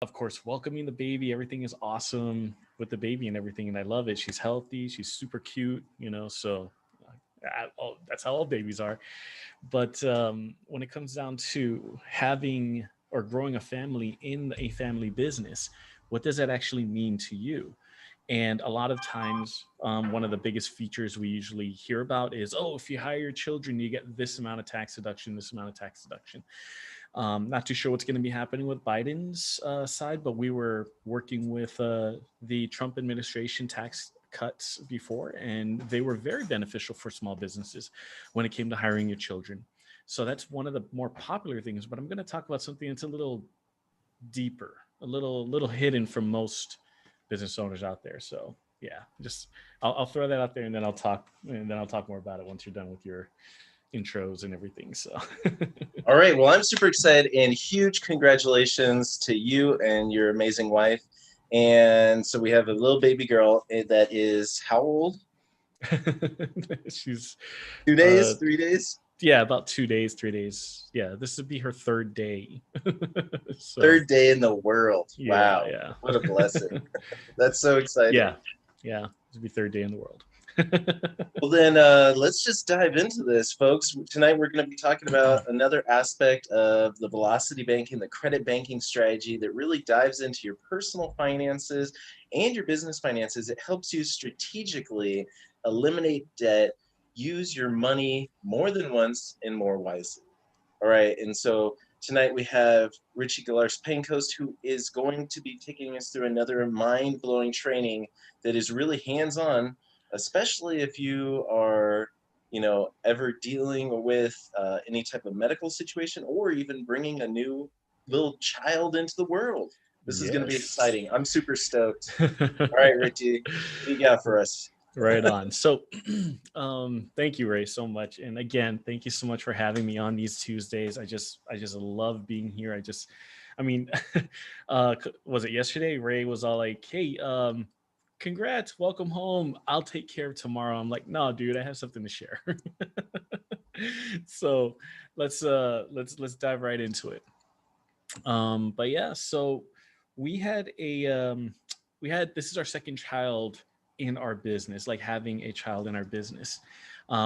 of course, welcoming the baby. Everything is awesome with the baby and everything, and I love it. She's healthy. She's super cute. So that's how all babies are. But when it comes down to having or growing a family in a family business, what does that actually mean to you? And a lot of times, one of the biggest features we usually hear about is, oh, if you hire your children, you get this amount of tax deduction, this amount of tax deduction. Not too sure what's going to be happening with Biden's side, but we were working with the Trump administration tax cuts before, and they were very beneficial for small businesses when it came to hiring your children. So that's one of the more popular things. But I'm going to talk about something that's a little deeper, a little hidden from most business owners out there. So yeah, just I'll throw that out there, and then I'll talk more about it once you're done with your intros and everything. So All right. Well, I'm super excited and huge congratulations to you and your amazing wife. And so we have a little baby girl that is how old? she's 2 days, uh 3 days? yeah, about 2 days, 3 days. Yeah, this would be her third day. So Third day in the world. yeah, Wow. yeah. What a blessing. That's so exciting. Yeah, yeah, this would be third day in the world. Well, then let's just dive into this, folks. Tonight, we're going to be talking about another aspect of the velocity banking, the credit banking strategy that really dives into your personal finances and your business finances. It helps you strategically eliminate debt, use your money more than once and more wisely. All right. And so tonight we have Richie Galars Pancoast, who is going to be taking us through another mind blowing training that is really hands on, especially if you are, ever dealing with any type of medical situation or even bringing a new little child into the world. This is going to be Yes. exciting. I'm super stoked. All right, Richie, what do you got for us? Right on. So, thank you, Ray, so much. And again, thank you so much for having me on these Tuesdays. I just love being here. I mean, was it yesterday? Ray was all like, "Hey, congrats, welcome home. I'll take care of tomorrow." I'm like, "No, dude, I have something to share." So let's dive right into it. But yeah, so we had a we had this is our second child in our business, like having a child in our business.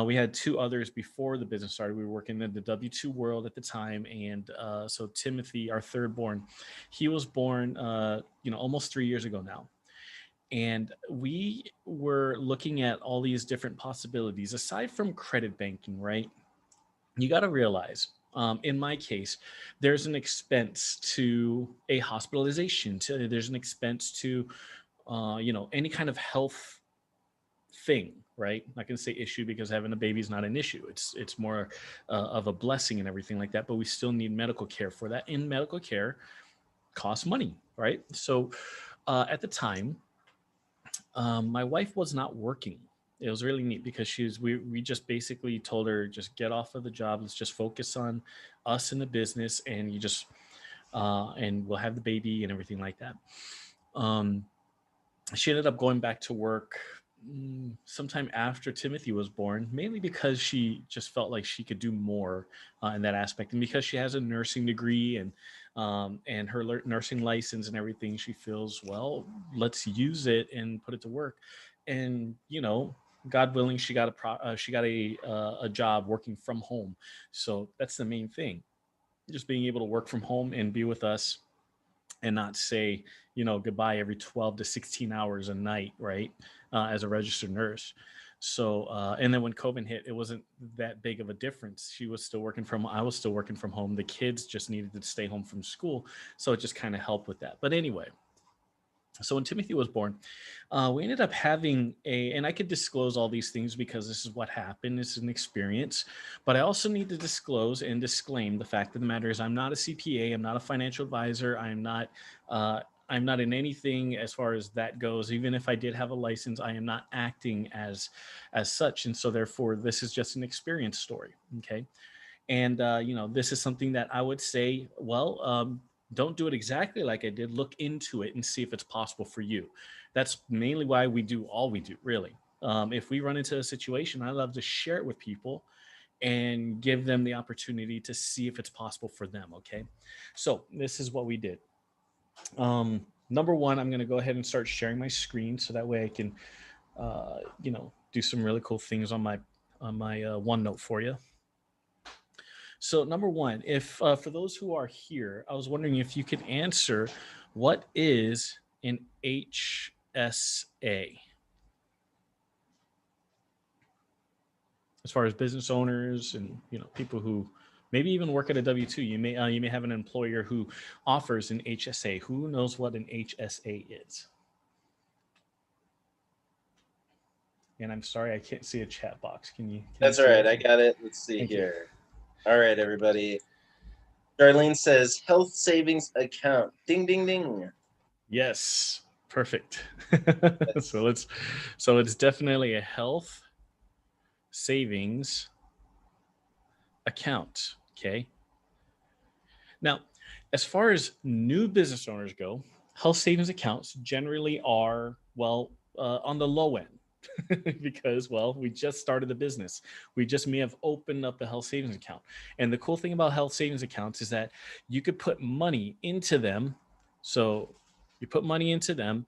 We had two others before the business started. We were working in the W-2 world at the time, and so Timothy, our third born, he was born almost 3 years ago now. And we were looking at all these different possibilities aside from credit banking, right? You got to realize, in my case, there's an expense to a hospitalization. There's an expense to, any kind of health thing, right? I'm not going to say issue because having a baby is not an issue. It's more of a blessing and everything like that. But we still need medical care for that. And medical care costs money, right? So at the time, my wife was not working. It was really neat because we just basically told her, just get off of the job. Let's just focus on us in the business, and and we'll have the baby and everything like that. Um, she ended up going back to work sometime after Timothy was born, mainly because she just felt like she could do more in that aspect, and because she has a nursing degree and her nursing license and everything, she feels, well, let's use it and put it to work. And God willing, she got a job working from home, so that's the main thing. Just being able to work from home and be with us and not say goodbye every 12 to 16 hours a night, right? As a registered nurse. So and then when COVID hit, it wasn't that big of a difference. She was still working from I was still working from home. The kids just needed to stay home from school, so it just kind of helped with that. But anyway, so when Timothy was born, we ended up having and I could disclose all these things because this is what happened. It's an experience, but I also need to disclose and disclaim the fact of the matter is I'm not a CPA. I'm not a financial advisor. I'm not in anything as far as that goes. Even if I did have a license, I am not acting as such. And so therefore, this is just an experience story. Okay. And this is something that I would say, well, don't do it exactly like I did. Look into it and see if it's possible for you. That's mainly why we do all we do, really. If we run into a situation, I love to share it with people and give them the opportunity to see if it's possible for them. Okay. So this is what we did. Number one, I'm going to go ahead and start sharing my screen so that way I can, do some really cool things on my OneNote for you. So number one, if for those who are here, I was wondering if you could answer, what is an HSA? As far as business owners and people who maybe even work at a W-2, you may have an employer who offers an HSA. Who knows what an HSA is? And I'm sorry, I can't see a chat box. Can That's you all see right. it? I got it. Let's see Thank you. here. All right, everybody. Darlene says health savings account. Ding, ding, ding. Yes, perfect. Yes. So it's definitely a health savings account. Okay. Now, as far as new business owners go, health savings accounts generally are, on the low end. Because, we just started the business. We just may have opened up the health savings account. And the cool thing about health savings accounts is that you could put money into them. So you put money into them,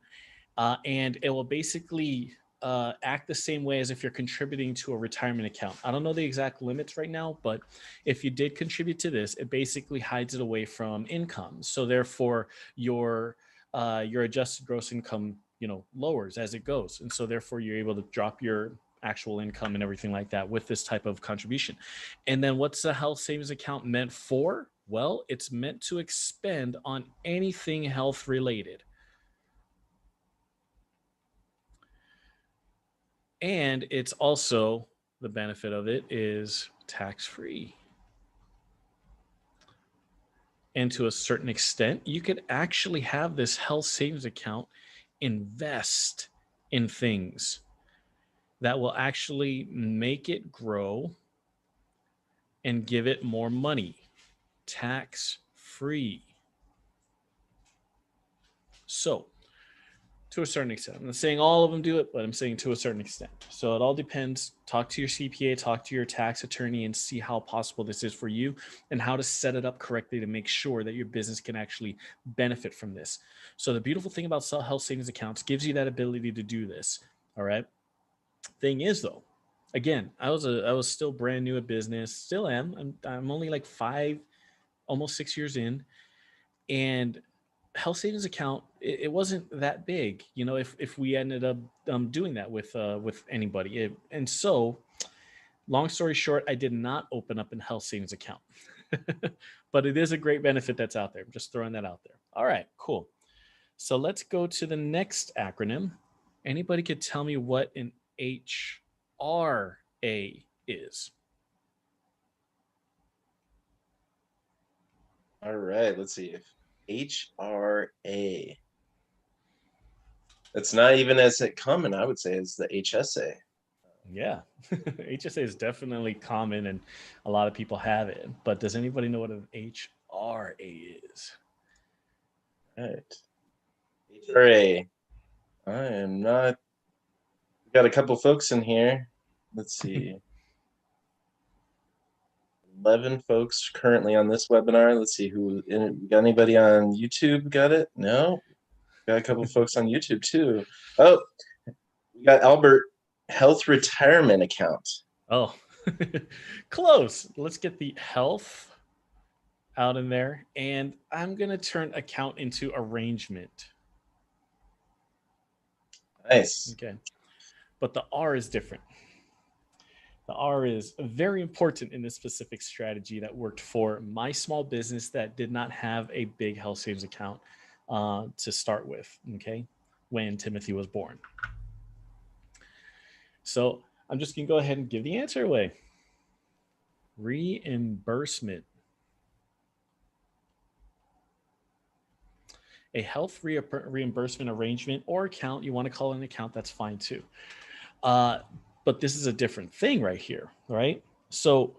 and it will basically act the same way as if you're contributing to a retirement account. I don't know the exact limits right now, but if you did contribute to this, it basically hides it away from income. So therefore, your adjusted gross income, lowers as it goes, and so therefore you're able to drop your actual income and everything like that with this type of contribution. And then what's the health savings account meant for? Well, it's meant to expend on anything health related. And it's also, the benefit of it is tax free. And to a certain extent, you could actually have this health savings account invest in things that will actually make it grow and give it more money, tax free. So, to a certain extent, I'm not saying all of them do it, but I'm saying to a certain extent. So it all depends. Talk to your CPA, talk to your tax attorney, and see how possible this is for you and how to set it up correctly to make sure that your business can actually benefit from this. So the beautiful thing about health savings accounts gives you that ability to do this. All right. Thing is, though, again, I was still brand new at business, still am. I'm only like almost 6 years in, and health savings account, it wasn't that big, if we ended up doing that with anybody. And so, long story short, I did not open up a health savings account. But it is a great benefit that's out there. I'm just throwing that out there. All right, cool. So let's go to the next acronym. Anybody could tell me what an HRA is? All right. Let's see. HRA. It's not even as common, I would say, as the HSA. Yeah, HSA is definitely common and a lot of people have it. But does anybody know what an HRA is? All right. HRA. I am not. We got a couple folks in here. Let's see. 11 folks currently on this webinar. Let's see who got anybody on YouTube got it? No. Got a couple folks on YouTube too. Oh, we got Albert, health retirement account. Oh, close. Let's get the health out in there. And I'm going to turn account into arrangement. Nice. Okay. But the R is different. The R is very important in this specific strategy that worked for my small business that did not have a big health savings account to start with, okay, when Timothy was born. So I'm just going to go ahead and give the answer away. Reimbursement. A health reimbursement arrangement or account, you want to call it an account, that's fine too. But this is a different thing right here, right? So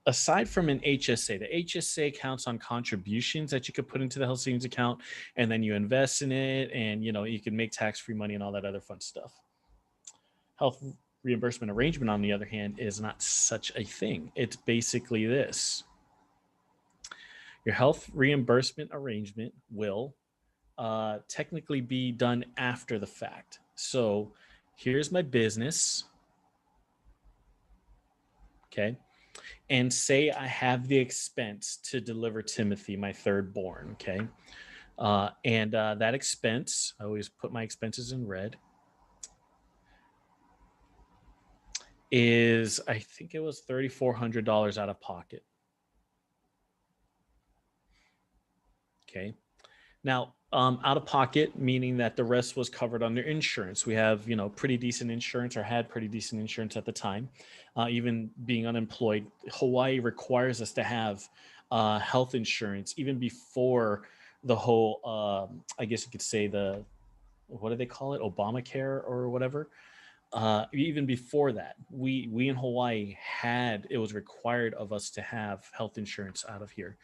aside from an HSA, the HSA counts on contributions that you could put into the health savings account, and then you invest in it, and you can make tax-free money and all that other fun stuff. Health reimbursement arrangement, on the other hand, is not such a thing. It's basically this. Your health reimbursement arrangement will technically be done after the fact. So here's my business. Okay. And say I have the expense to deliver Timothy, my third born. Okay. And that expense, I always put my expenses in red, is I think it was $3,400 out of pocket. Okay. Now, out of pocket, meaning that the rest was covered under insurance. We have, pretty decent insurance, or had pretty decent insurance at the time. Even being unemployed, Hawaii requires us to have health insurance even before the whole, I guess you could say, what do they call it? Obamacare or whatever. Even before that, we in Hawaii it was required of us to have health insurance out of here.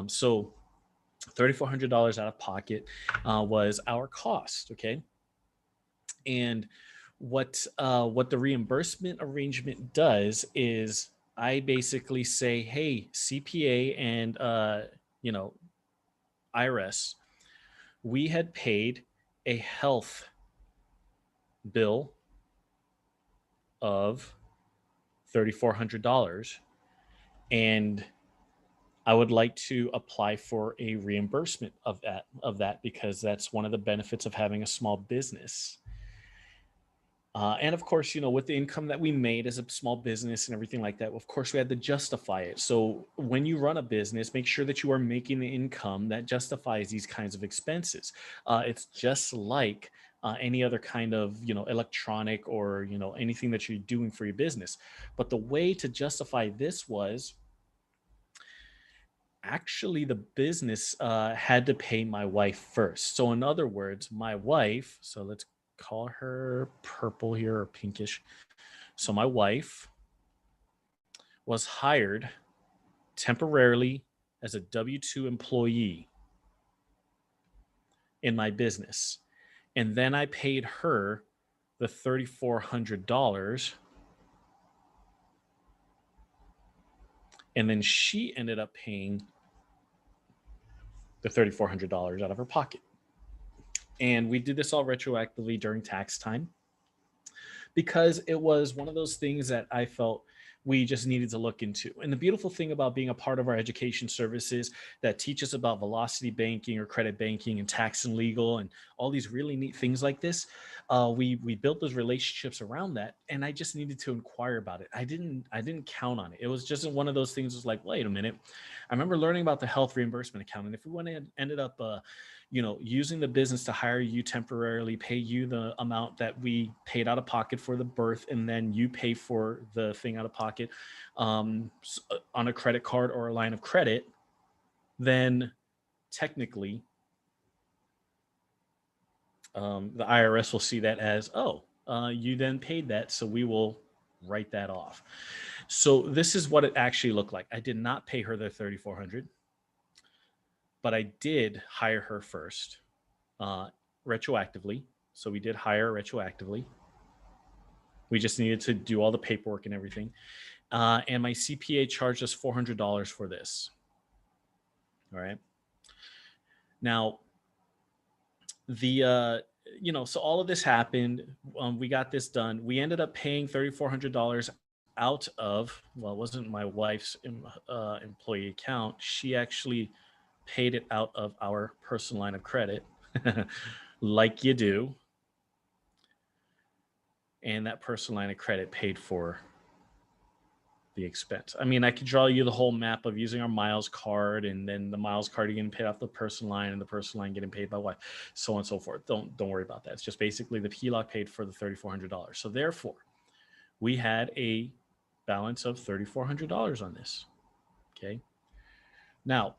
So $3,400 out of pocket was our cost. Okay. And what the reimbursement arrangement does is I basically say, hey, CPA and IRS, we had paid a health bill of $3,400, and I would like to apply for a reimbursement of that because that's one of the benefits of having a small business. And of course, with the income that we made as a small business and everything like that, of course, we had to justify it. So when you run a business, make sure that you are making the income that justifies these kinds of expenses. It's just like any other kind of, electronic or, anything that you're doing for your business. But the way to justify this was actually the business had to pay my wife first. So in other words, my wife, so let's call her purple here, or pinkish. So my wife was hired temporarily as a W-2 employee in my business. And then I paid her the $3,400. And then she ended up paying the $3,400 out of her pocket. And we did this all retroactively during tax time because it was one of those things that I felt we just needed to look into. And the beautiful thing about being a part of our education services that teach us about velocity banking or credit banking and tax and legal and all these really neat things like this, we built those relationships around that, and I just needed to inquire about it. I didn't count on it. It was just one of those things. It was like, wait a minute, I remember learning about the health reimbursement account, and if we went and ended up using the business to hire you temporarily, pay you the amount that we paid out of pocket for the birth, and then you pay for the thing out of pocket on a credit card or a line of credit, then technically the IRS will see that as, you then paid that, so we will write that off. So this is what it actually looked like. I did not pay her the $3,400. But I did hire her first retroactively. So we did hire retroactively. We just needed to do all the paperwork and everything. And my CPA charged us $400 for this. All right. Now, so all of this happened. We got this done. We ended up paying $3,400 out of, well, it wasn't my wife's employee account. She actually paid it out of our personal line of credit, like you do. And that personal line of credit paid for the expense. I mean, I could draw you the whole map of using our miles card, and then the miles card getting paid off the personal line, and the personal line getting paid by wife, so on and so forth. Don't worry about that. It's just basically the HELOC paid for the $3,400. So therefore, we had a balance of $3,400 on this. Okay. Now,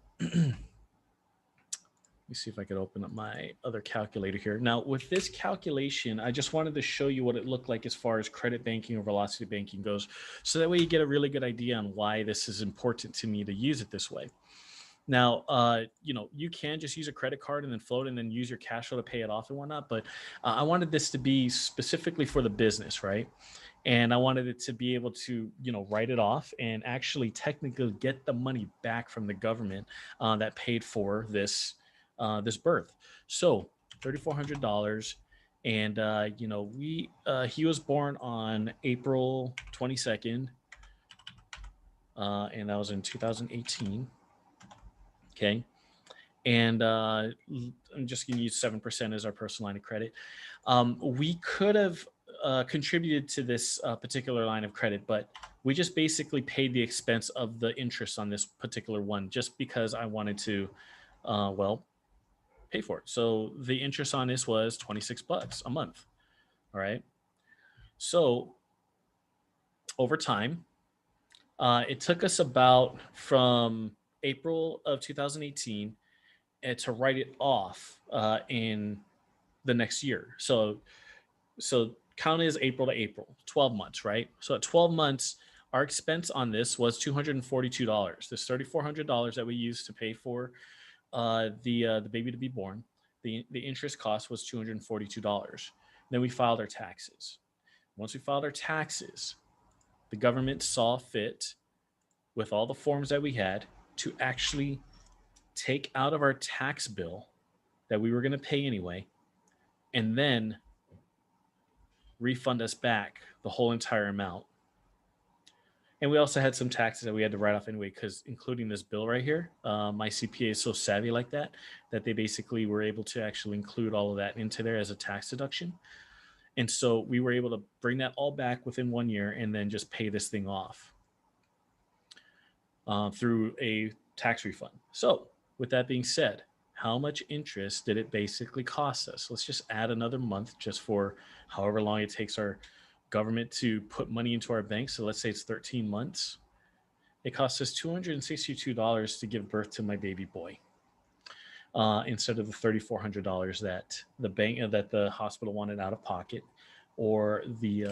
let me see if I could open up my other calculator here. Now, with this calculation, I just wanted to show you what it looked like as far as credit banking or velocity banking goes. So that way you get a really good idea on why this is important to me to use it this way. Now, you can just use a credit card and then float and then use your cash flow to pay it off and whatnot. But I wanted this to be specifically for the business, right? And I wanted it to be able to, write it off and actually technically get the money back from the government that paid for this this birth. So $3,400. And, he was born on April 22nd. And that was in 2018. Okay. And I'm just going to use 7% as our personal line of credit. We could have contributed to this particular line of credit, but we just basically paid the expense of the interest on this particular one just because I wanted to, pay for it. So the interest on this was $26 a month. All right. So over time, it took us about from April of 2018 to write it off in the next year. So count as April to April, 12 months, right? So at 12 months, our expense on this was $242. This $3,400 that we used to pay for the baby to be born, the interest cost was $242. Then we filed our taxes. Once we filed our taxes, the government saw fit with all the forms that we had to actually take out of our tax bill that we were going to pay anyway, and then refund us back the whole entire amount. And we also had some taxes that we had to write off anyway, because including this bill right here, my CPA is so savvy like that they basically were able to actually include all of that into there as a tax deduction. And so we were able to bring that all back within 1 year and then just pay this thing off through a tax refund. So with that being said, how much interest did it basically cost us? Let's just add another month just for however long it takes our government to put money into our bank. So let's say it's 13 months. It costs us $262 to give birth to my baby boy. Instead of the $3,400 that the bank that the hospital wanted out of pocket, or the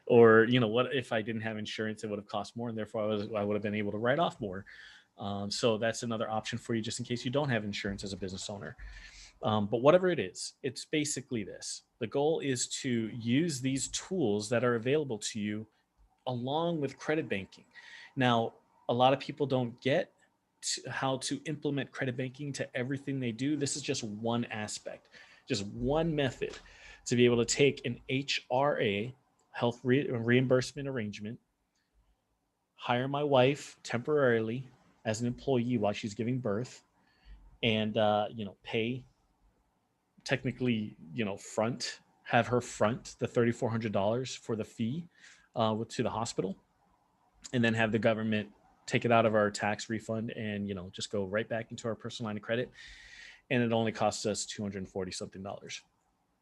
or what if I didn't have insurance, it would have cost more, and therefore I would have been able to write off more. So that's another option for you, just in case you don't have insurance as a business owner. But whatever it is, it's basically this. The goal is to use these tools that are available to you along with credit banking. Now, a lot of people don't get how to implement credit banking to everything they do. This is just one aspect, just one method to be able to take an HRA, health reimbursement arrangement, hire my wife temporarily as an employee while she's giving birth, and pay technically, have her front the $3,400 for the fee to the hospital, and then have the government take it out of our tax refund and just go right back into our personal line of credit, and it only costs us $240 something.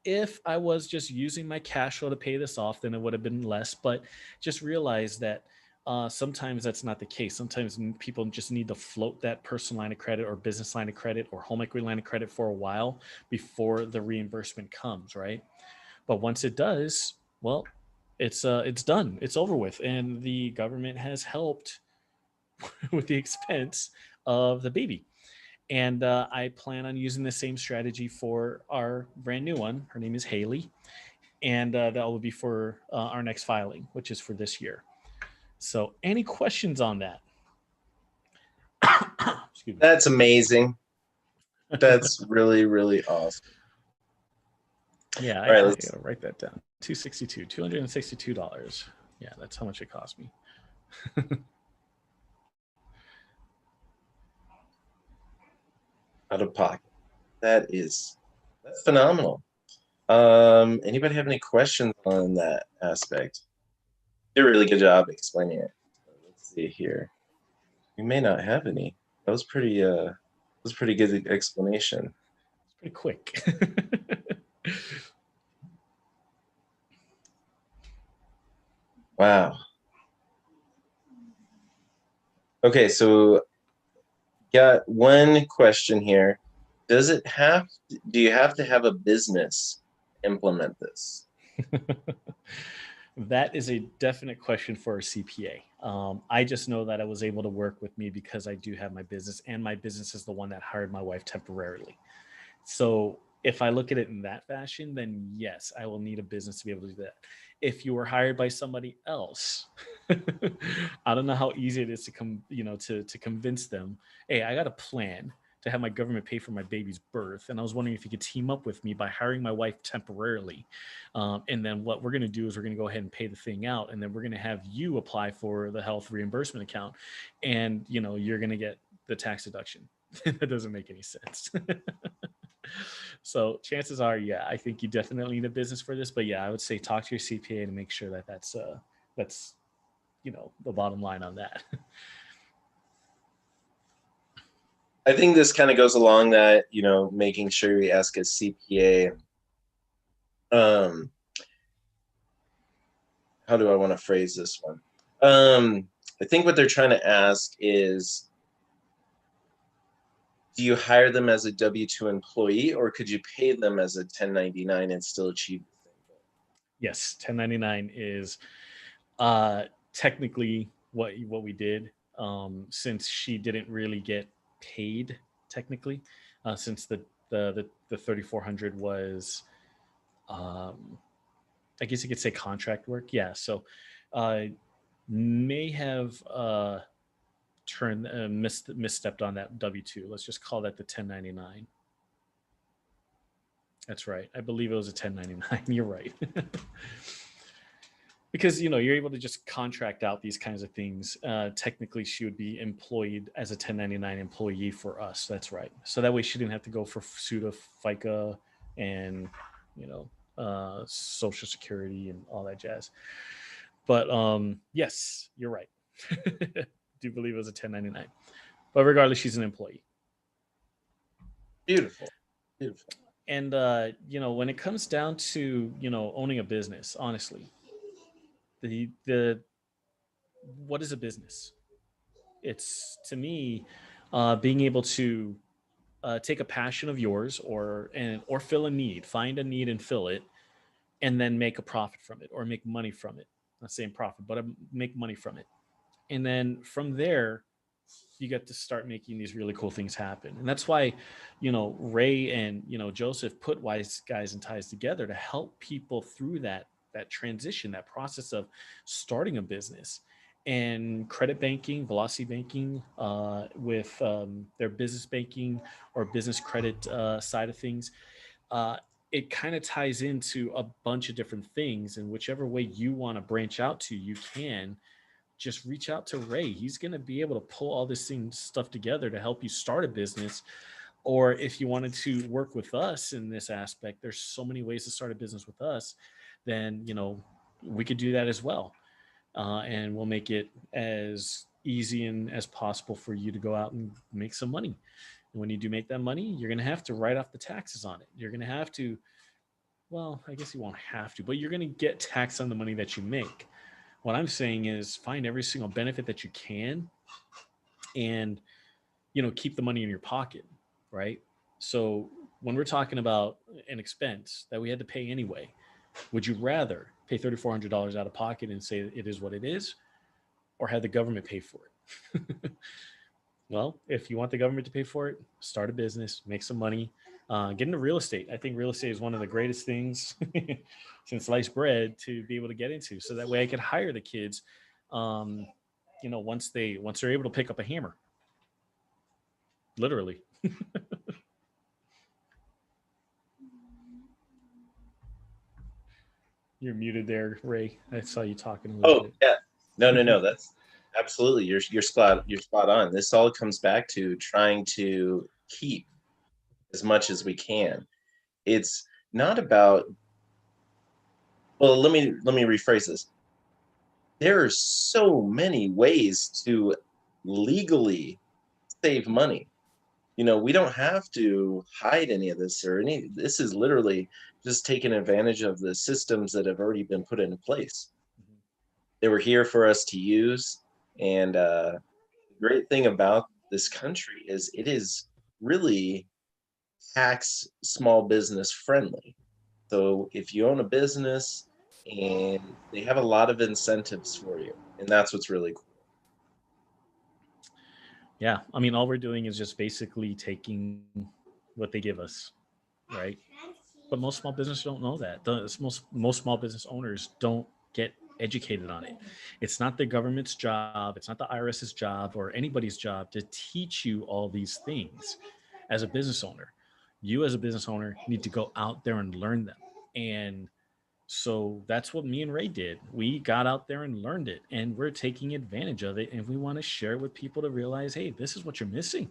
If I was just using my cash flow to pay this off, then it would have been less. But just realize that sometimes that's not the case. Sometimes people just need to float that personal line of credit or business line of credit or home equity line of credit for a while before the reimbursement comes, right? But once it does, well, it's done. It's over with. And the government has helped with the expense of the baby. And I plan on using the same strategy for our brand new one. Her name is Haley. And that will be for our next filing, which is for this year. So any questions on that? Excuse me. That's amazing. That's really, really awesome. Yeah, I gotta write that down. $262. Yeah, that's how much it cost me. Out of pocket. That's phenomenal. Anybody have any questions on that aspect? You did a really good job explaining it. Let's see here. We may not have any. That was pretty good explanation. It's pretty quick. Wow. Okay, so got one question here. Do you have to have a business to implement this? That is a definite question for a CPA. I just know that I was able to work with me because I do have my business, and my business is the one that hired my wife temporarily. So if I look at it in that fashion, then yes, I will need a business to be able to do that. If you were hired by somebody else, I don't know how easy it is to to convince them, hey, I got a plan to have my government pay for my baby's birth. And I was wondering if you could team up with me by hiring my wife temporarily. And then what we're going to do is we're going to go ahead and pay the thing out. And then we're going to have you apply for the health reimbursement account. And, you're going to get the tax deduction. That doesn't make any sense. So chances are, yeah, I think you definitely need a business for this. But yeah, I would say talk to your CPA to make sure that that's the bottom line on that. I think this kind of goes along that, making sure we ask a CPA. How do I want to phrase this one? I think what they're trying to ask is, do you hire them as a W-2 employee, or could you pay them as a 1099 and still achieve the same goal? Yes, 1099 is technically what we did, since she didn't really get paid technically, since the 3400 was, I guess you could say contract work. Yeah, so may have misstepped on that W-2. Let's just call that the 1099. That's right. I believe it was a 1099. You're right. Because you're able to just contract out these kinds of things. Technically, she would be employed as a 1099 employee for us. That's right. So that way she didn't have to go for SUTA, FICA, and Social Security and all that jazz. But yes, you're right. Do believe it was a 1099. But regardless, she's an employee. Beautiful. Beautiful. And when it comes down to owning a business, honestly, the what is a business? It's, to me, being able to take a passion of yours, or fill a need, find a need and fill it, and then make a profit from it, or make money from it. Not saying profit, but make money from it. And then from there, you get to start making these really cool things happen. And that's why, Ray and, Joseph put Wise Guys and Ties together to help people through that transition, that process of starting a business. And credit banking, velocity banking, with their business banking or business credit side of things, uh, it kind of ties into a bunch of different things. And whichever way you want to branch out to, you can just reach out to Ray. He's going to be able to pull all this stuff together to help you start a business. Or if you wanted to work with us in this aspect, there's so many ways to start a business with us. Then, we could do that as well. And we'll make it as easy and as possible for you to go out and make some money. And when you do make that money, you're going to have to write off the taxes on it. You're going to have to, well, I guess you won't have to, but you're going to get taxed on the money that you make. What I'm saying is find every single benefit that you can, and keep the money in your pocket, right? So when we're talking about an expense that we had to pay anyway, would you rather pay $3,400 out of pocket and say it is what it is, or have the government pay for it? Well, if you want the government to pay for it, start a business, make some money, get into real estate. I think real estate is one of the greatest things since sliced bread to be able to get into. So that way I could hire the kids, once they're able to pick up a hammer, literally. You're muted there, Ray. I saw you talking a little bit. Yeah. No. That's absolutely, you're spot on. This all comes back to trying to keep as much as we can. It's not about, well, let me rephrase this. There are so many ways to legally save money. We don't have to hide any of this, this is literally just taking advantage of the systems that have already been put into place. Mm-hmm. They were here for us to use. And the great thing about this country is it is really tax small business friendly. So if you own a business, and they have a lot of incentives for you, and that's what's really cool. Yeah, I mean, all we're doing is just basically taking what they give us. right? But most small businesses don't know that. Most small business owners don't get educated on it. It's not the government's job, it's not the IRS's job or anybody's job to teach you all these things as a business owner. You as a business owner need to go out there and learn them. And so that's what me and Ray did. We got out there and learned it, and we're taking advantage of it. And we want to share it with people to realize, hey, this is what you're missing.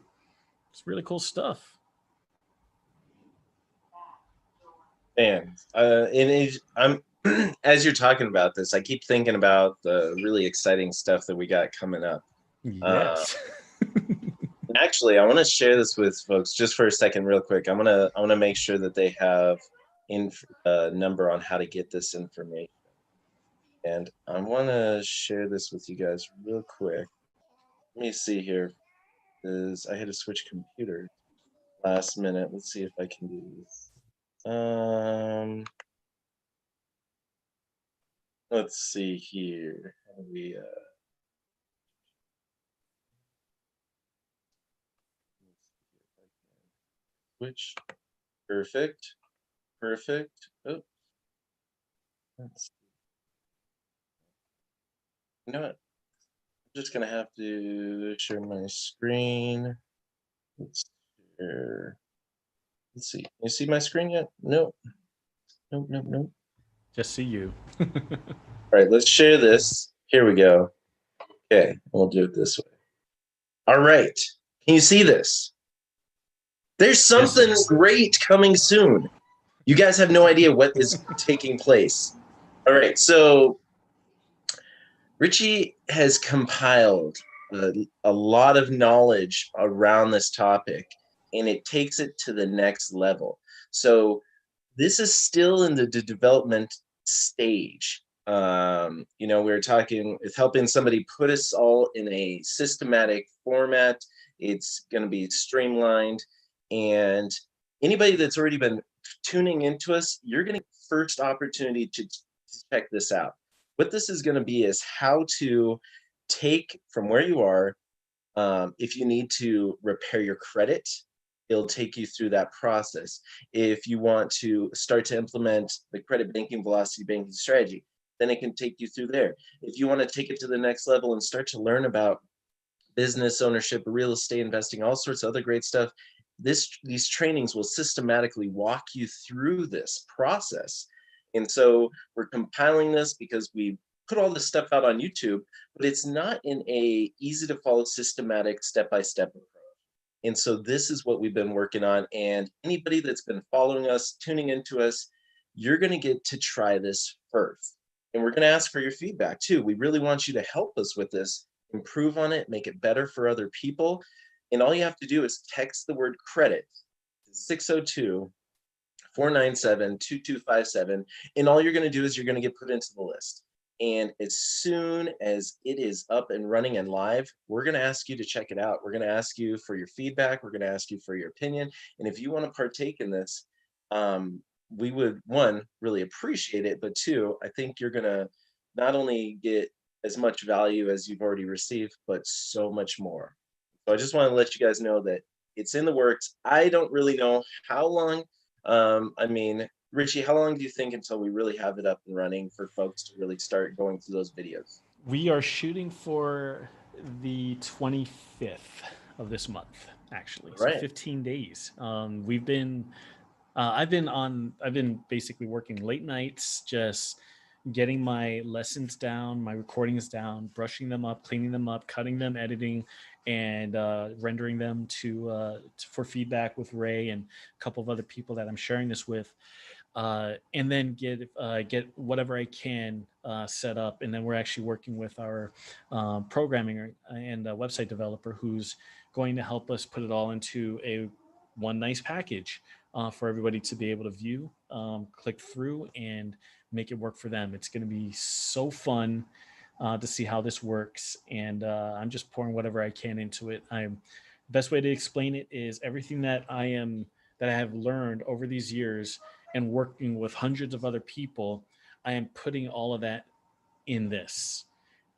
It's really cool stuff. Man, I'm as you're talking about this, I keep thinking about the really exciting stuff that we got coming up. Yes. Actually, I want to share this with folks just for a second, real quick. I want to make sure that they have a number on how to get this information, and I want to share this with you guys real quick. Let me see here. Is I had to switch computer last minute. Let's see if I can do this. Let's see here. How do we switch? Perfect. Perfect. Oh, let's, you know what? I'm just gonna have to share my screen. Let's share. Let's see. Can you see my screen yet? Nope. Nope. Nope. Nope. Just see you. All right. Let's share this. Here we go. Okay. We'll do it this way. All right. Can you see this? There's something great coming soon. You guys have no idea what is taking place. All right. So Richie has compiled a lot of knowledge around this topic, and it takes it to the next level. So this is still in the development stage. You know, we're talking, it's helping somebody put us all in a systematic format. It's going to be streamlined, and anybody that's already been tuning into us, you're going to get first opportunity to check this out. What this is going to be is how to take from where you are. If you need to repair your credit, it'll take you through that process. If you want to start to implement the credit banking velocity banking strategy, then it can take you through there. If you want to take it to the next level and start to learn about business ownership, real estate investing, all sorts of other great stuff, these trainings will systematically walk you through this process. And so we're compiling this because we put all this stuff out on YouTube, but it's not in a easy to follow systematic step-by-step approach. And so this is what we've been working on. And anybody that's been following us, tuning into us, you're going to get to try this first. And we're going to ask for your feedback too. We really want you to help us with this, improve on it, make it better for other people. And all you have to do is text the word credit to 602-497-2257. And all you're going to do is you're going to get put into the list. And as soon as it is up and running and live, we're going to ask you to check it out. We're going to ask you for your feedback. We're going to ask you for your opinion. And if you want to partake in this, we would, one, really appreciate it. But two, I think you're going to not only get as much value as you've already received, but so much more. So I just want to let you guys know that it's in the works. I don't really know how long. I mean, Richie, how long do you think until we really have it up and running for folks to really start going through those videos? We are shooting for the 25th of this month, actually. Right. So 15 days. I've been basically working late nights, just getting my lessons down, my recordings down, brushing them up, cleaning them up, cutting them, editing, and rendering them for feedback with Ray and a couple of other people that I'm sharing this with. And then get whatever I can set up. And then we're actually working with our programming and website developer who's going to help us put it all into one nice package for everybody to be able to view, click through, and make it work for them. It's going to be so fun to see how this works, and I'm just pouring whatever I can into it. Best way to explain it is everything that I have learned over these years and working with hundreds of other people, I am putting all of that in this.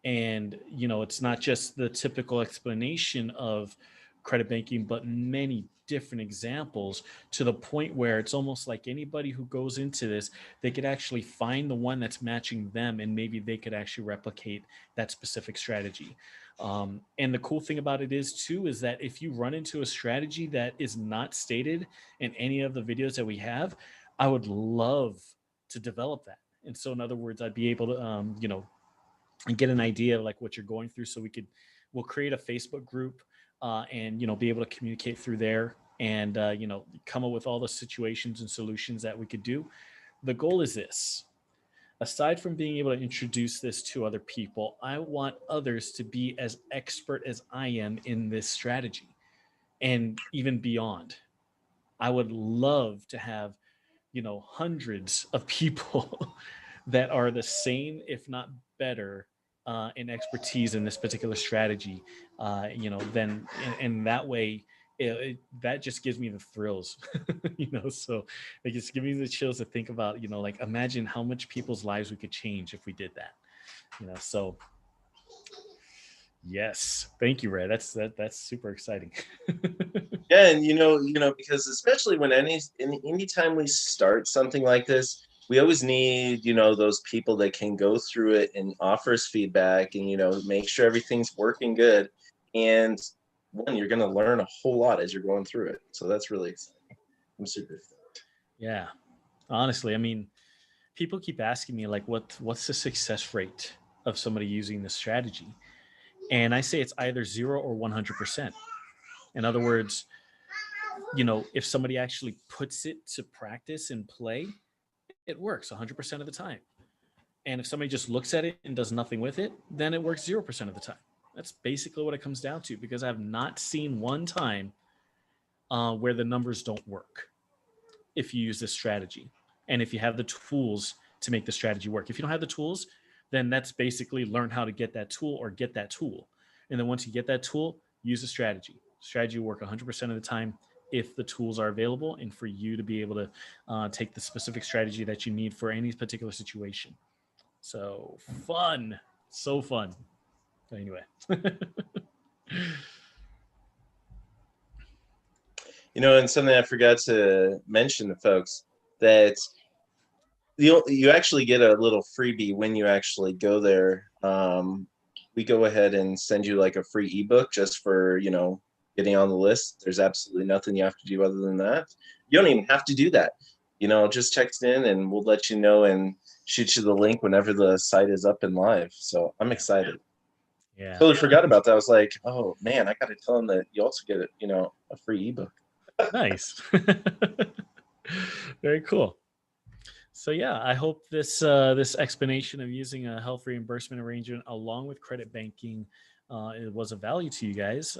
And, it's not just the typical explanation of credit banking, but many different examples, to the point where it's almost like anybody who goes into this, they could actually find the one that's matching them, and maybe they could actually replicate that specific strategy. And the cool thing about it is too, is that if you run into a strategy that is not stated in any of the videos that we have, I would love to develop that. And so in other words, I'd be able to, and get an idea of like what you're going through, so we'll create a Facebook group, and be able to communicate through there, and come up with all the situations and solutions that we could do. The goal is this: aside from being able to introduce this to other people, I want others to be as expert as I am in this strategy, and even beyond. I would love to have hundreds of people that are the same, if not better, in expertise in this particular strategy. Then in that way, that just gives me the thrills. So it just gives me the chills to think about, like, imagine how much people's lives we could change if we did that. So yes, thank you, Ray. That's super exciting. Yeah, and because especially when anytime we start something like this, we always need those people that can go through it and offer us feedback, and make sure everything's working good. And one, you're going to learn a whole lot as you're going through it, so that's really exciting. I'm super stoked. Yeah, honestly, I mean, people keep asking me like, what's the success rate of somebody using this strategy? And I say it's either 0 or 100%. In other words, if somebody actually puts it to practice and play, it works 100% of the time. And if somebody just looks at it and does nothing with it, then it works 0% of the time. That's basically what it comes down to, because I have not seen one time where the numbers don't work if you use this strategy, and if you have the tools to make the strategy work. If you don't have the tools, then that's basically learn how to get that tool, or get that tool. And then once you get that tool, use the strategy. Strategy will work 100% of the time if the tools are available, and for you to be able to take the specific strategy that you need for any particular situation. So fun. So fun. Anyway. And something I forgot to mention to folks, that you actually get a little freebie when you actually go there. We go ahead and send you like a free ebook just for getting on the list. There's absolutely nothing you have to do other than that. You don't even have to do that. Just text in and we'll let you know and shoot you the link whenever the site is up and live. So I'm excited. Yeah. Totally forgot about that. I was like, oh man, I got to tell them that you also get a free ebook. Nice. Very cool. So yeah, I hope this explanation of using a health reimbursement arrangement along with credit banking it was of value to you guys.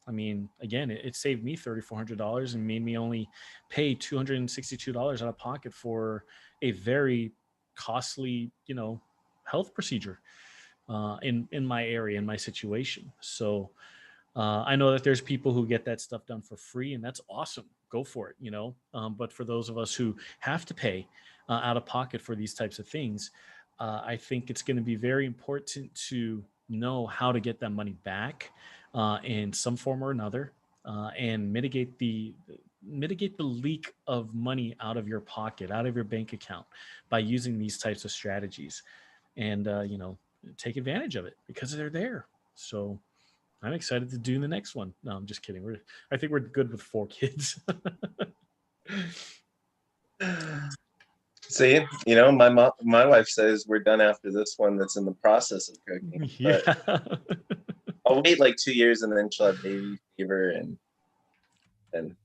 I mean, again, it saved me $3,400 and made me only pay $262 out of pocket for a very costly, health procedure in my area, in my situation. So I know that there's people who get that stuff done for free, and that's awesome. Go for it. But for those of us who have to pay out of pocket for these types of things, I think it's going to be very important to know how to get that money back in some form or another, and mitigate the leak of money out of your pocket, out of your bank account, by using these types of strategies, and take advantage of it because they're there. So I'm excited to do the next one. No, I'm just kidding. I think we're good with 4 kids. See, my wife says we're done after this one that's in the process of cooking. Yeah. But I'll wait like 2 years and then she'll have baby fever and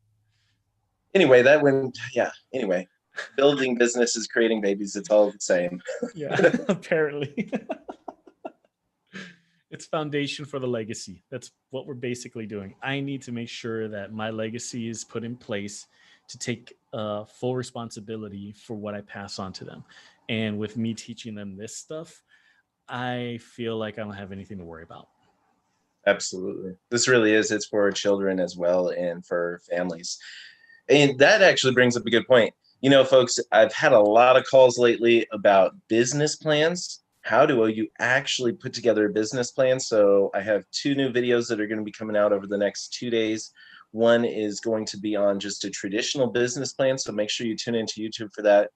anyway, that went, yeah. Anyway, building businesses, creating babies, it's all the same. Yeah, apparently. It's foundation for the legacy. That's what we're basically doing. I need to make sure that my legacy is put in place to take full responsibility for what I pass on to them. And with me teaching them this stuff, I feel like I don't have anything to worry about. Absolutely. This really is. It's for children as well and for families. And that actually brings up a good point. Folks, I've had a lot of calls lately about business plans how do you actually put together a business plan. So I have 2 new videos that are going to be coming out over the next 2 days. One is going to be on just a traditional business plan, so make sure you tune into YouTube for that.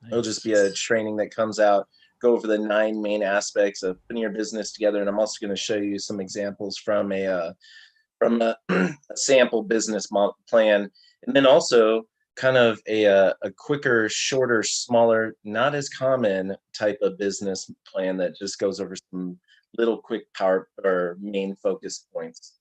It'll just Nice. be a training that comes out, go over the 9 main aspects of putting your business together, and I'm also going to show you some examples from a a sample business plan, and then also kind of a quicker, shorter, smaller, not as common type of business plan that just goes over some little quick power or main focus points.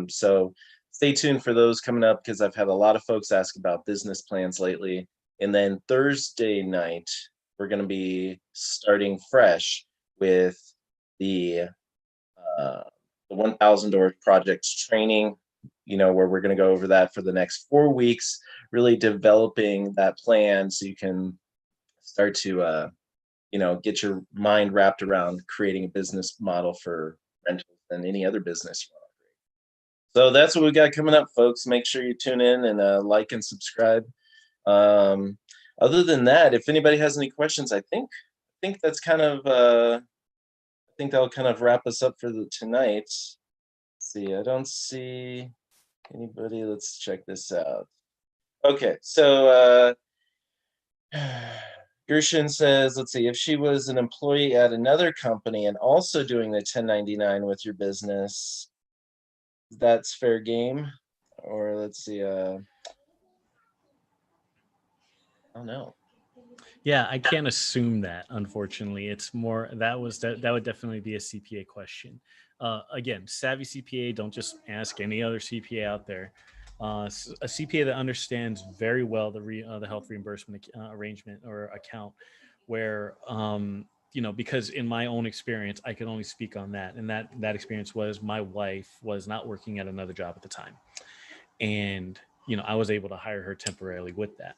So stay tuned for those coming up because I've had a lot of folks ask about business plans lately. And then Thursday night, we're going to be starting fresh with the uh, the 1,000 Doors Projects training, where we're going to go over that for the next 4 weeks, really developing that plan so you can start to, get your mind wrapped around creating a business model for rentals and any other business you want to create. So that's what we got coming up, folks. Make sure you tune in and like and subscribe. Um, Other than that, if anybody has any questions, I think that's kind of I think that'll kind of wrap us up for the tonight. Let's see, I don't see anybody. Let's check this out. Okay, so Gershon says, let's see, if she was an employee at another company and also doing the 1099 with your business, that's fair game. Or let's see, I don't know. Yeah, I can't assume that. Unfortunately, it's more that would definitely be a CPA question. Again, savvy CPA. Don't just ask any other CPA out there. A CPA that understands very well the health reimbursement arrangement or account, where because in my own experience, I can only speak on that, and that experience was my wife was not working at another job at the time, and I was able to hire her temporarily with that.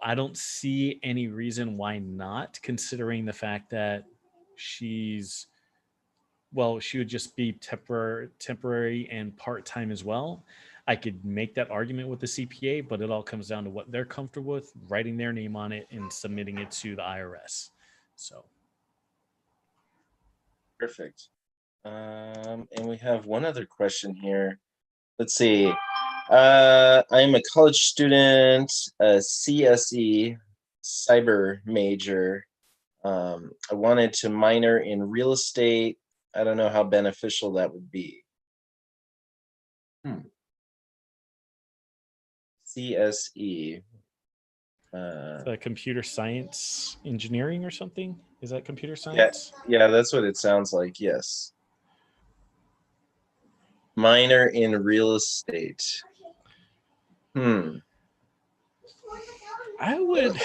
I don't see any reason why not, considering the fact that she's she would just be temporary and part time as well. I could make that argument with the CPA, but it all comes down to what they're comfortable with, writing their name on it and submitting it to the IRS. So, Perfect. And we have one other question here. Let's see. I'm a college student, a CSE cyber major. I wanted to minor in real estate. I don't know how beneficial that would be. CSE. computer science engineering or something? Is that computer Yeah, science? yeah, that's what it sounds like. Yes. Minor in real estate. Hmm. I would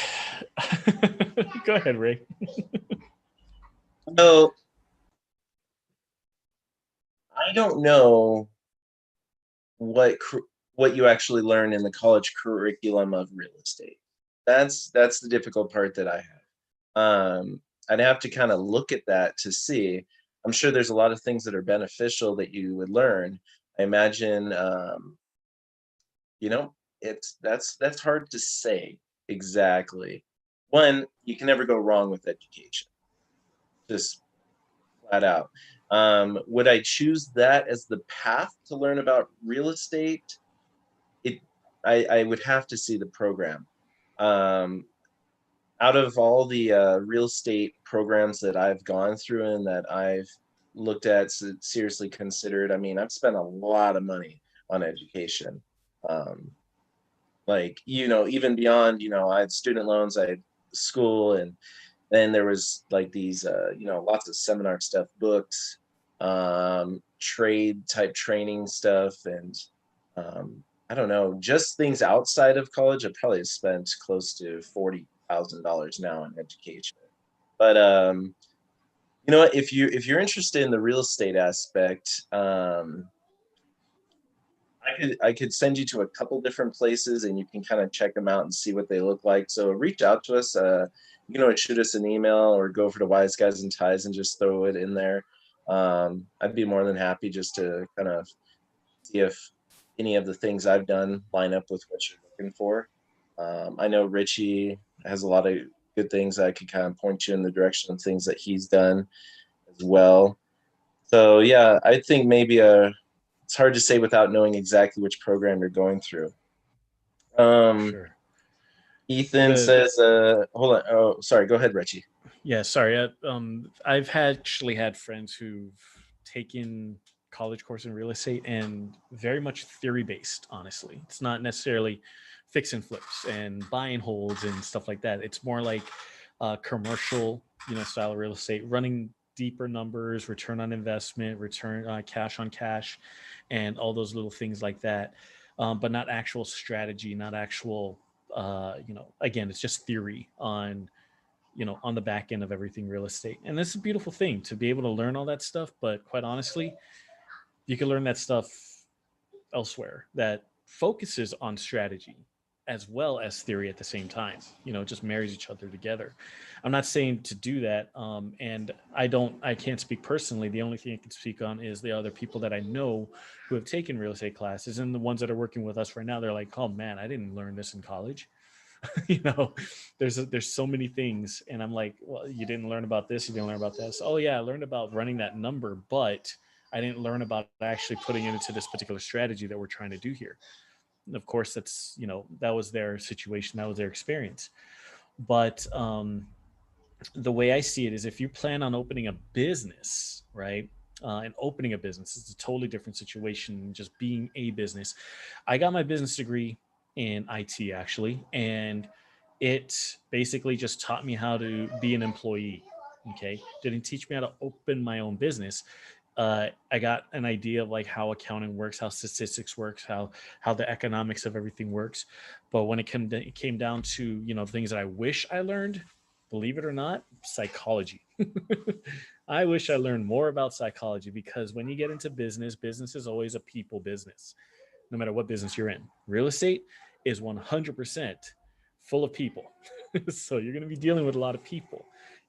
go ahead, Ray. So I don't know what what you actually learn in the college curriculum of real estate. That's the difficult part that I have. I'd have to kind of look at that to see. I'm sure there's a lot of things that are beneficial that you would learn. I imagine, you know, that's hard to say exactly. One, you can never go wrong with education, just flat out. Would I choose that as the path to learn about real estate? It, I would have to see the program. Um, Out of all the real estate programs that I've gone through and that I've looked at, seriously considered, I mean, I've spent a lot of money on education. Um, like, even beyond, I had student loans, I had school, and then there was like these, lots of seminar stuff, books, trade type training stuff, and I don't know, just things outside of college. I probably spent close to $40,000 now in education. But you know what? If you're interested in the real estate aspect, I could send you to a couple different places, and you can kind of check them out and see what they look like. So reach out to us. You can always shoot us an email or go over to Wise Guys and Ties and just throw it in there. I'd be more than happy just to kind of see if any of the things I've done line up with what you're looking for. I know Richie has a lot of good things I could kind of point you in the direction of things that he's done as well. So yeah, I think maybe it's hard to say without knowing exactly which program you're going through. For sure. Ethan The says, hold on. Oh, sorry. Go ahead, Richie. Yeah, sorry. I've actually had friends who've taken college course in real estate and very much theory based. Honestly, it's not necessarily fix and flips and buy and holds and stuff like that. It's more like commercial, style of real estate, running deeper numbers, return on investment, return cash on cash, and all those little things like that. But not actual strategy, not actual. Again, it's just theory on the back end of everything real estate. And that's a beautiful thing to be able to learn all that stuff. But quite honestly, you can learn that stuff elsewhere that focuses on strategy as well as theory at the same time. It just marries each other together. I'm not saying to do that. And I can't speak personally. The only thing I can speak on is the other people that I know who have taken real estate classes, and the ones that are working with us right now. They're like, oh man, I didn't learn this in college. you know there's so many things, and I'm like, well, you didn't learn about this, you didn't learn about this. Oh yeah, I learned about running that number, but I didn't learn about actually putting it into this particular strategy that we're trying to do here. And of course, that was their situation, that was their experience. But the way I see it is, if you plan on opening a business, right, and opening a business is a totally different situation than just being a business. I got my business degree in IT actually, and it basically just taught me how to be an employee. Okay, didn't teach me how to open my own business. I got an idea of like how accounting works, how statistics works, how the economics of everything works. But when it came down to things that I wish I learned, believe it or not, psychology. I wish I learned more about psychology, because when you get into business, business is always a people business, no matter what business you're in. Real estate is 100% full of people. So you're going to be dealing with a lot of people.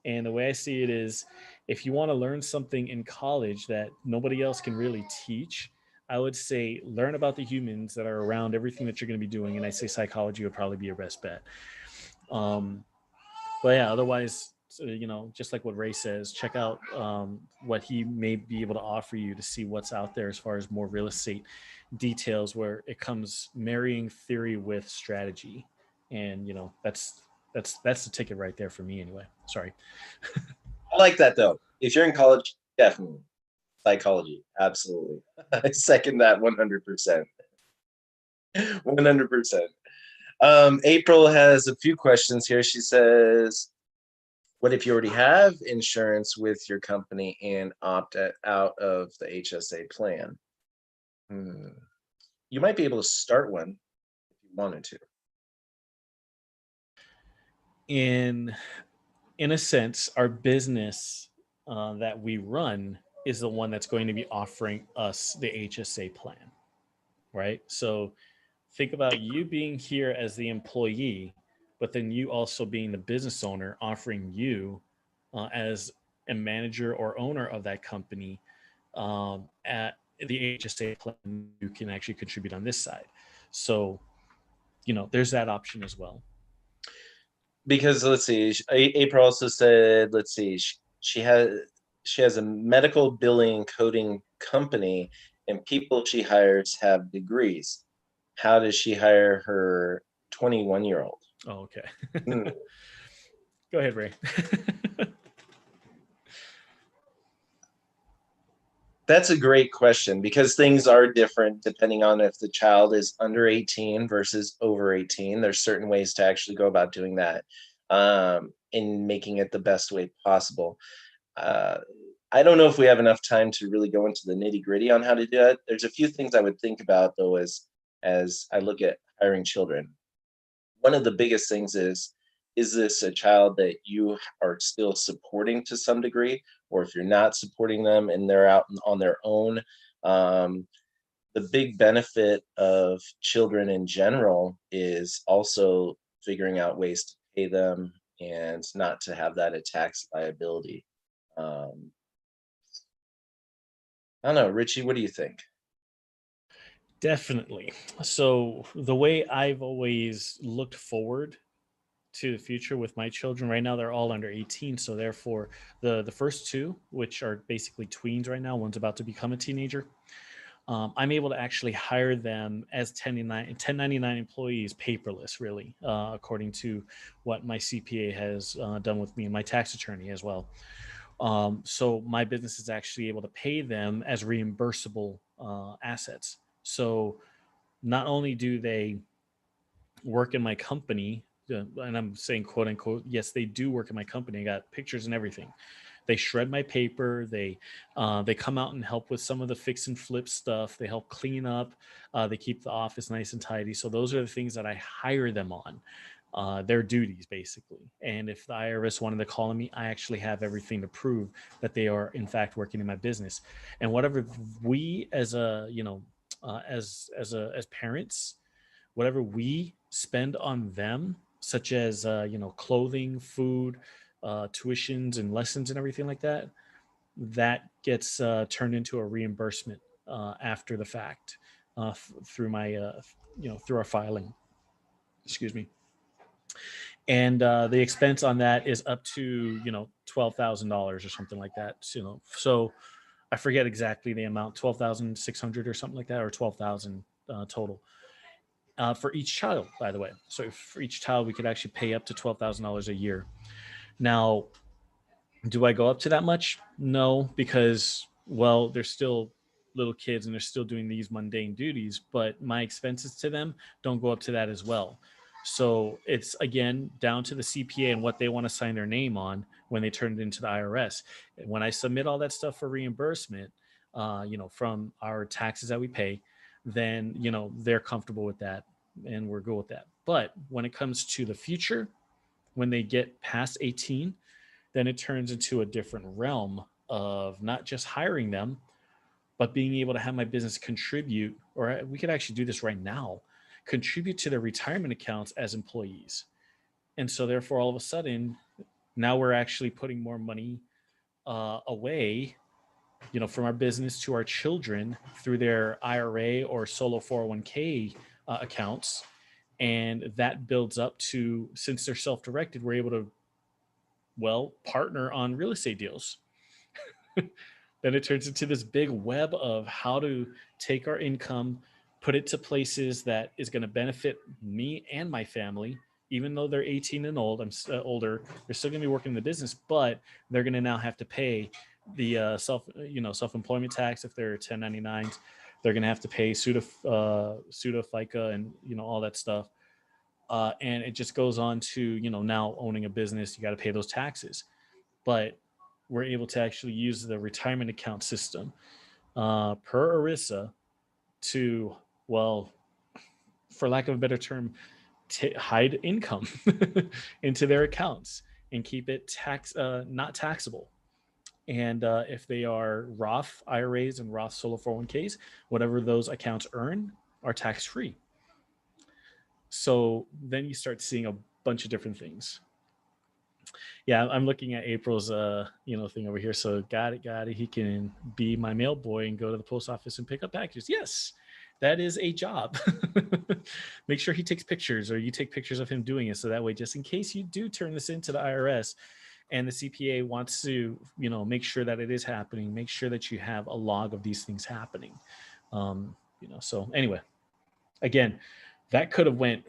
And the way I see it is, if you want to learn something in college that nobody else can really teach, I would say learn about the humans that are around everything that you're going to be doing. And I say psychology would probably be your best bet. Um, but yeah, otherwise, so, just like what Ray says, check out what he may be able to offer you to see what's out there as far as more real estate details, where it comes marrying theory with strategy. And that's the ticket right there for me anyway. Sorry. I like that though. If you're in college, definitely psychology. Absolutely. I second that 100%. 100%. April has a few questions here. She says, what if you already have insurance with your company and opt out of the HSA plan? You might be able to start one if you wanted to. In in a sense, our business that we run is the one that's going to be offering us the HSA plan, right? So think about you being here as the employee, but then you also being the business owner, offering you as a manager or owner of that company at the HSA plan, you can actually contribute on this side. So, there's that option as well. Because let's see, April also said, let's see, she has a medical billing coding company, and people she hires have degrees. How does she hire her 21-year-old? Oh, okay. Go ahead, Ray. That's a great question, because things are different depending on if the child is under 18 versus over 18. There's certain ways to actually go about doing that, in making it the best way possible. Uh, I don't know if we have enough time to really go into the nitty gritty on how to do it. There's a few things I would think about though, as I look at hiring children. One of the biggest things is this a child that you are still supporting to some degree, or if you're not supporting them and they're out on their own? um, the big benefit of children in general is also figuring out ways to pay them and not to have that a tax liability. um, I don't know, Richie, what do you think? Definitely. So the way I've always looked forward to the future with my children, right now they're all under 18. So therefore, the first two, which are basically tweens right now, one's about to become a teenager. I'm able to actually hire them as 1099 employees, paperless, really, according to what my CPA has done with me and my tax attorney as well. So my business is actually able to pay them as reimbursable assets. So not only do they work in my company, and I'm saying quote unquote, yes, they do work in my company. I got pictures and everything. They shred my paper. They come out and help with some of the fix and flip stuff. They help clean up. They keep the office nice and tidy. So those are the things that I hire them on. Their duties basically. And if the IRS wanted to call on me, I actually have everything to prove that they are in fact working in my business. And whatever we as a as parents, whatever we spend on them, such as clothing, food, tuitions, and lessons, and everything like that, that gets turned into a reimbursement after the fact through my through our filing. Excuse me. And the expense on that is up to $12,000 or something like that. So I forget exactly the amount, 12,600 or something like that, or 12,000 total. For each child, by the way. So for each child, we could actually pay up to $12,000 a year. Now, do I go up to that much? No, because, well, they're still little kids and they're still doing these mundane duties, but my expenses to them don't go up to that as well. So it's again down to the CPA and what they want to sign their name on when they turn it into the IRS. And when I submit all that stuff for reimbursement, from our taxes that we pay, then they're comfortable with that and we're good with that. But when it comes to the future, when they get past 18, then it turns into a different realm of not just hiring them, but being able to have my business contribute, or we could actually do this right now, contribute to their retirement accounts as employees. And so, therefore, all of a sudden, now we're actually putting more money away, from our business to our children through their IRA or solo 401k accounts. And that builds up to, since they're self directed, we're able to, well, partner on real estate deals. Then it turns into this big web of how to take our income, put it to places that is going to benefit me and my family. Even though they're 18 and older, they're still going to be working in the business, but they're going to now have to pay the self-employment tax if they're 1099s. They're going to have to pay SUDA, FICA, and all that stuff. And it just goes on to now owning a business, you got to pay those taxes. But we're able to actually use the retirement account system per ERISA to, well, for lack of a better term, hide income into their accounts and keep it not taxable. And if they are Roth IRAs and Roth solo 401ks, whatever those accounts earn are tax free. So then you start seeing a bunch of different things. Yeah, I'm looking at April's thing over here. So got it. He can be my mail boy and go to the post office and pick up packages. Yes, that is a job. Make sure he takes pictures or you take pictures of him doing it. So that way, just in case you do turn this into the IRS and the CPA wants to, make sure that it is happening, make sure that you have a log of these things happening. So anyway, again, that could have went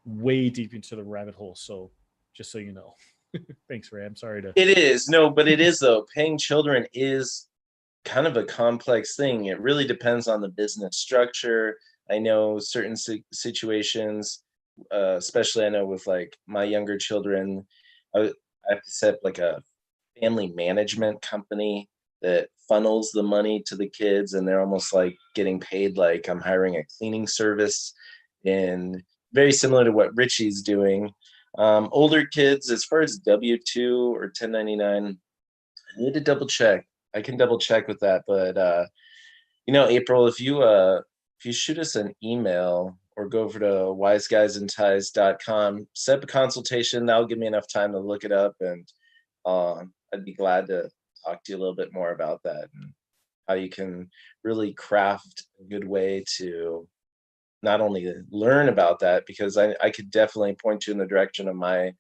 way deep into the rabbit hole. So just so you know. Thanks, Ray. I'm sorry to. It is. No, but it is, though. Paying children is kind of a complex thing. It really depends on the business structure. I know certain situations, especially I know with like my younger children, I have to set up like a family management company that funnels the money to the kids, and they're almost like getting paid like I'm hiring a cleaning service, and very similar to what Richie's doing. Older kids, as far as W-2 or 1099, I need to double check. I can double check with that, but April, if you shoot us an email or go over to wiseguysandties.com, set up a consultation. That'll give me enough time to look it up, and I'd be glad to talk to you a little bit more about that and how you can really craft a good way to not only learn about that, because I could definitely point you in the direction of my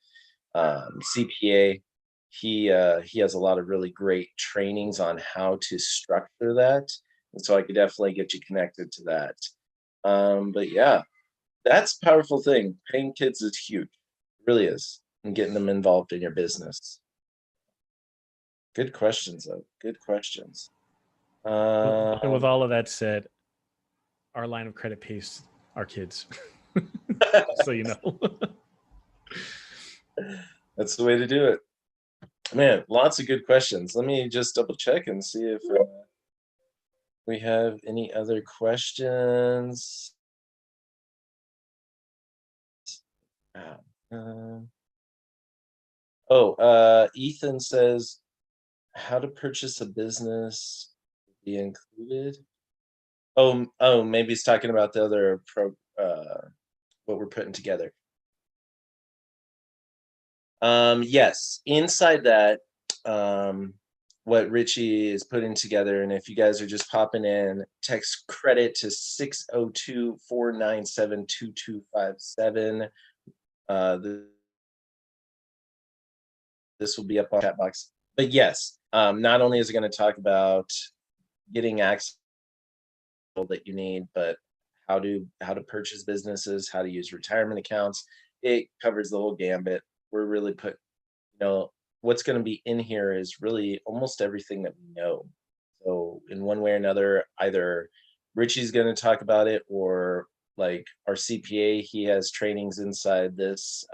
CPA. He has a lot of really great trainings on how to structure that, and so I could definitely get you connected to that. But yeah, that's a powerful thing. Paying kids is huge, it really is, and getting them involved in your business. Good questions, though. Good questions. And with all of that said, our line of credit pays our kids. So you know. That's the way to do it. Man, lots of good questions. Let me just double check and see if we have any other questions. Ethan says, how to purchase a business be included? Oh, maybe he's talking about the other what we're putting together. Yes, inside that, what Richie is putting together, and if you guys are just popping in, text credit to 602-497-2257. This will be up on chat box. But yes, not only is it going to talk about getting access that you need, but how to purchase businesses, how to use retirement accounts. It covers the whole gambit. We're really what's going to be in here is really almost everything that we know. So in one way or another, either Richie's going to talk about it, or like our CPA, he has trainings inside this.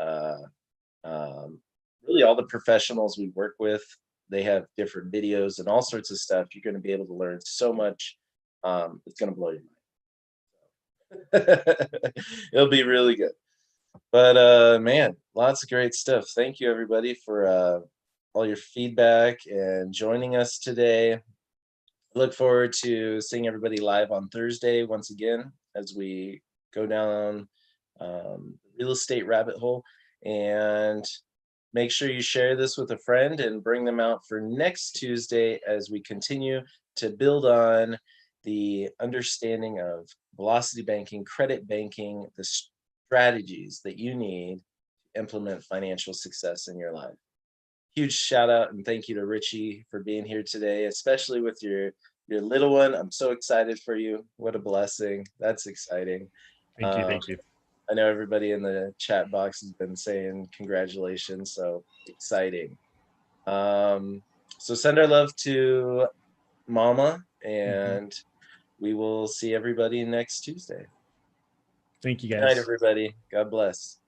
Really all the professionals we work with, they have different videos and all sorts of stuff. You're going to be able to learn so much. It's going to blow your mind. It'll be really good. But man, lots of great stuff. Thank you everybody for all your feedback and joining us today. Look forward to seeing everybody live on Thursday once again as we go down the real estate rabbit hole. And make sure you share this with a friend and bring them out for next Tuesday as we continue to build on the understanding of velocity banking, credit banking, the strategies that you need to implement financial success in your life. Huge shout out and thank you to Richie for being here today, especially with your little one. I'm so excited for you. What a blessing. That's exciting. Thank you. I know everybody in the chat box has been saying congratulations, so exciting. So send our love to Mama, and we will see everybody next Tuesday. Thank you, Good guys. night, everybody. God bless.